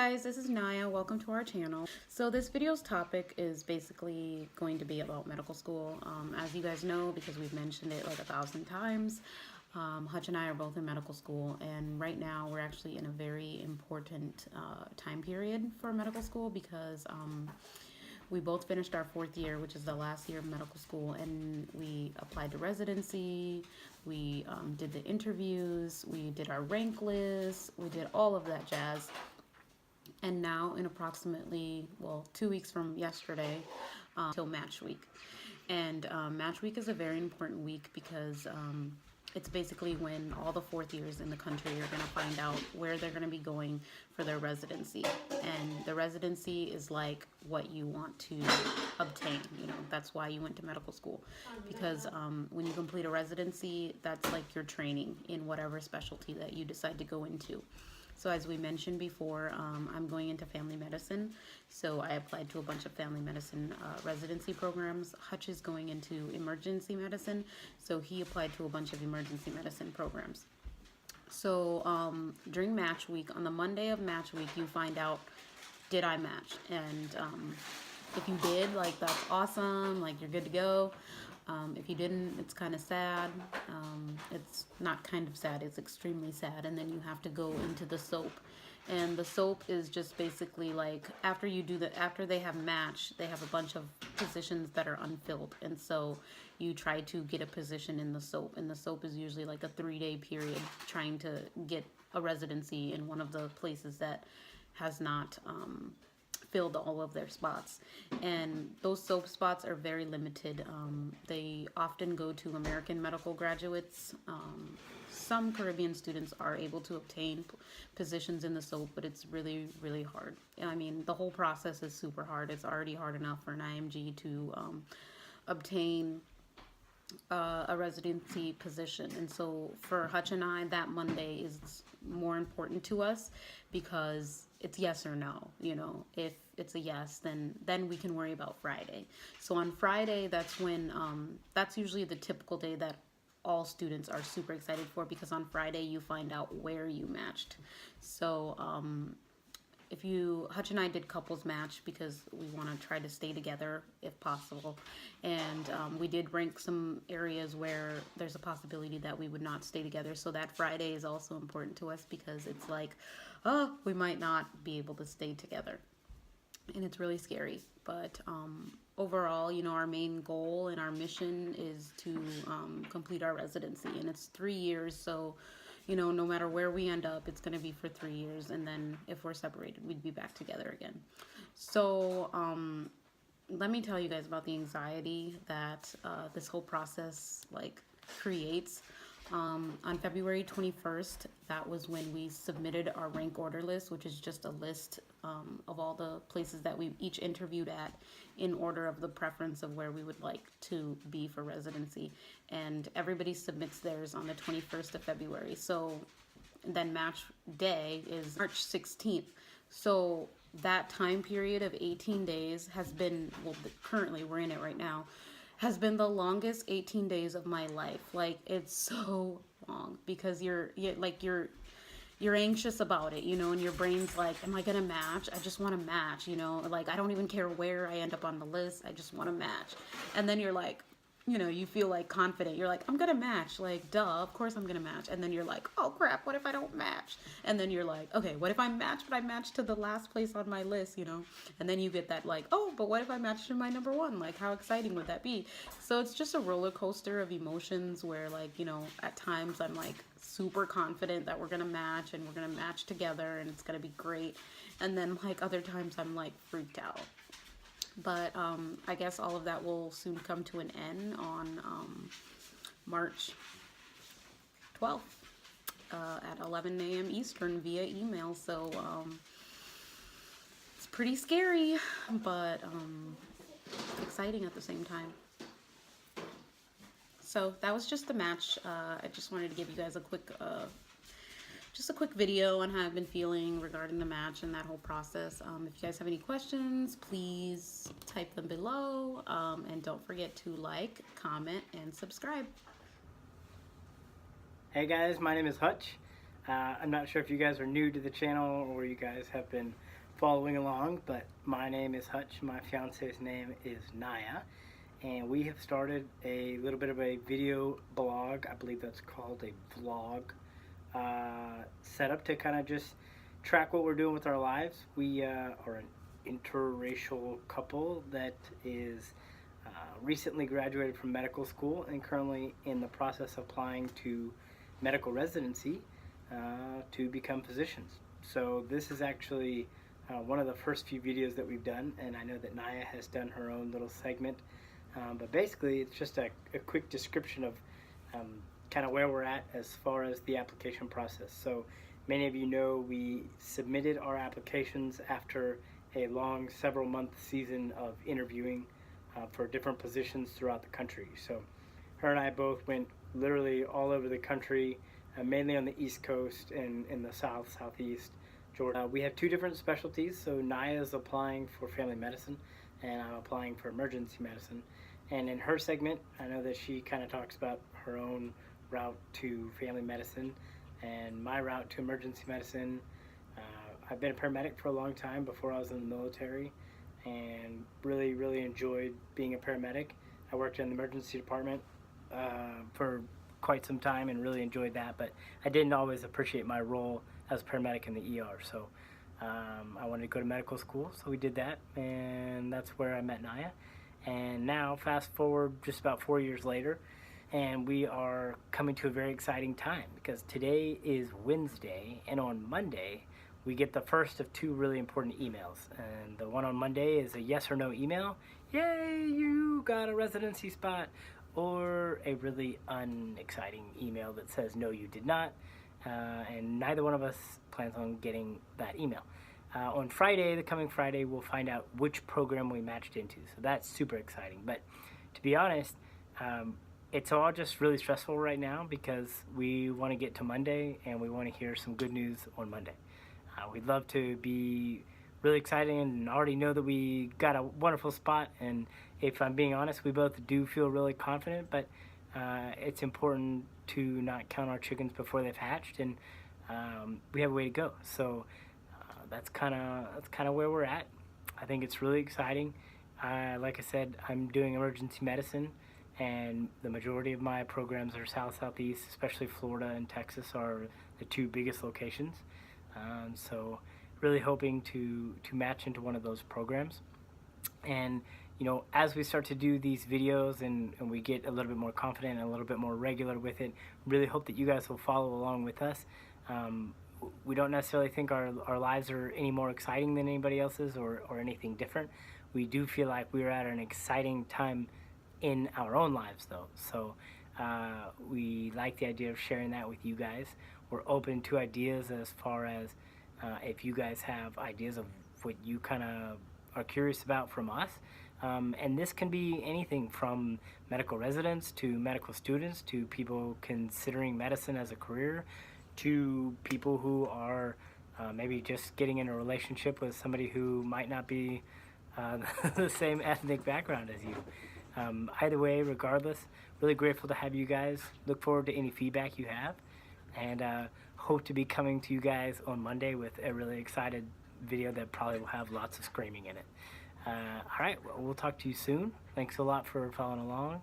guys, this is Naya. Welcome to our channel. So this video's topic is basically going to be about medical school. As you guys know, because we've mentioned it like 1,000 times, Hutch and I are both in medical school, and right now we're actually in a very important time period for medical school because we both finished our 4th year, which is the last year of medical school, and we applied to residency, we did the interviews, we did our rank list, we did all of that jazz. And now in approximately, 2 weeks from yesterday, till match week. And match week is a very important week because it's basically when all the 4th years in the country are going to find out where they're going to be going for their residency. And the residency is like what you want to obtain. You know, that's why you went to medical school. Because when you complete a residency, that's like your training in whatever specialty that you decide to go into. So as we mentioned before, I'm going into family medicine. So I applied to a bunch of family medicine residency programs. Hutch is going into emergency medicine. So he applied to a bunch of emergency medicine programs. So during match week, on the Monday of match week, you find out, did I match? And if you did, like, that's awesome. Like, you're good to go. If you didn't, it's kind of sad. It's not kind of sad, it's extremely sad. And then you have to go into the SOAP. And the SOAP is just basically like, after they have match, they have a bunch of positions that are unfilled. And so you try to get a position in the SOAP. And the SOAP is usually like a 3-day period trying to get a residency in one of the places that has not filled all of their spots. And those SOAP spots are very limited. They often go to American medical graduates. Some Caribbean students are able to obtain positions in the SOAP, but it's really, really hard. I mean, the whole process is super hard. It's already hard enough for an IMG to obtain a residency position. And so for Hutch and I, that Monday is more important to us because it's yes or no. You know, if it's a yes, then we can worry about Friday. So on Friday, that's when that's usually the typical day that all students are super excited for, because on Friday you find out where you matched. So Hutch and I did couples match because we want to try to stay together if possible. And we did rank some areas where there's a possibility that we would not stay together. So that Friday is also important to us because it's like, oh, we might not be able to stay together. And it's really scary. But overall, you know, our main goal and our mission is to complete our residency. And it's 3 years, so you know, no matter where we end up, it's going to be for 3 years. And then if we're separated, we'd be back together again. So let me tell you guys about the anxiety that this whole process like creates. On February 21st, that was when we submitted our rank order list, which is just a list of all the places that we each interviewed at in order of the preference of where we would like to be for residency. And everybody submits theirs on the 21st of February. So then match day is March 16th. So that time period of 18 days has been, well, currently we're in it right now, has been the longest 18 days of my life. Like, it's so long because you're anxious about it, you know, and your brain's like, am I gonna match? I just want to match, you know, like I don't even care where I end up on the list. I just want to match. And then you're like, you know, you feel like confident. You're like, I'm gonna match, like, duh, of course I'm gonna match. And then you're like, oh crap, what if I don't match? And then you're like, okay, what if I match, but I match to the last place on my list, you know? And then you get that like, oh, but what if I match to my number 1? Like, how exciting would that be? So it's just a roller coaster of emotions where, like, you know, at times I'm like super confident that we're gonna match and we're gonna match together and it's gonna be great. And then like other times I'm like freaked out. But I guess all of that will soon come to an end on March 12th at 11 a.m. Eastern via email. So it's pretty scary, but exciting at the same time. So that was just the match. I just wanted to give you guys a quick video on how I've been feeling regarding the match and that whole process. If you guys have any questions, please type them below. And don't forget to like, comment, and subscribe. Hey guys, my name is Hutch. I'm not sure if you guys are new to the channel or you guys have been following along, but my name is Hutch. My fiance's name is Naya, and we have started a little bit of a video blog. I believe that's called a vlog set up to kind of just track what we're doing with our lives. We are an interracial couple that is recently graduated from medical school and currently in the process of applying to medical residency to become physicians. So this is actually one of the first few videos that we've done, and I know that Naya has done her own little segment, but basically it's just a quick description of kind of where we're at as far as the application process. So many of you know we submitted our applications after a long several month season of interviewing for different positions throughout the country. So her and I both went literally all over the country, mainly on the East Coast and in the South, Southeast, Georgia. We have two different specialties. So Naya is applying for family medicine and I'm applying for emergency medicine. And in her segment, I know that she kind of talks about her own route to family medicine and my route to emergency medicine. I've been a paramedic for a long time before I was in the military and really enjoyed being a paramedic. I worked in the emergency department for quite some time and really enjoyed that, but I didn't always appreciate my role as a paramedic in the ER. So I wanted to go to medical school, so we did that, and that's where I met Naya. And now fast forward just about 4 years later, and we are coming to a very exciting time because today is Wednesday, and on Monday we get the first of two really important emails. And the one on Monday is a yes or no email. Yay, you got a residency spot. Or a really unexciting email that says no, you did not. And neither one of us plans on getting that email. On Friday, the coming Friday, we'll find out which program we matched into. So that's super exciting. But to be honest, it's all just really stressful right now because we want to get to Monday and we want to hear some good news on Monday. We'd love to be really excited and already know that we got a wonderful spot, and if I'm being honest, we both do feel really confident, but it's important to not count our chickens before they've hatched, and we have a way to go. So that's kind of where we're at. I think it's really exciting. Like I said, I'm doing emergency medicine, and the majority of my programs are South, Southeast, especially Florida and Texas are the two biggest locations. So really hoping to match into one of those programs. And you know, as we start to do these videos and we get a little bit more confident and a little bit more regular with it, really hope that you guys will follow along with us. We don't necessarily think our lives are any more exciting than anybody else's or anything different. We do feel like we're at an exciting time in our own lives though. So we like the idea of sharing that with you guys. We're open to ideas as far as if you guys have ideas of what you kind of are curious about from us. And this can be anything from medical residents to medical students to people considering medicine as a career to people who are maybe just getting in a relationship with somebody who might not be the same ethnic background as you. Either way, regardless, really grateful to have you guys. Look forward to any feedback you have, and hope to be coming to you guys on Monday with a really excited video that probably will have lots of screaming in it. All right, well, we'll talk to you soon. Thanks a lot for following along.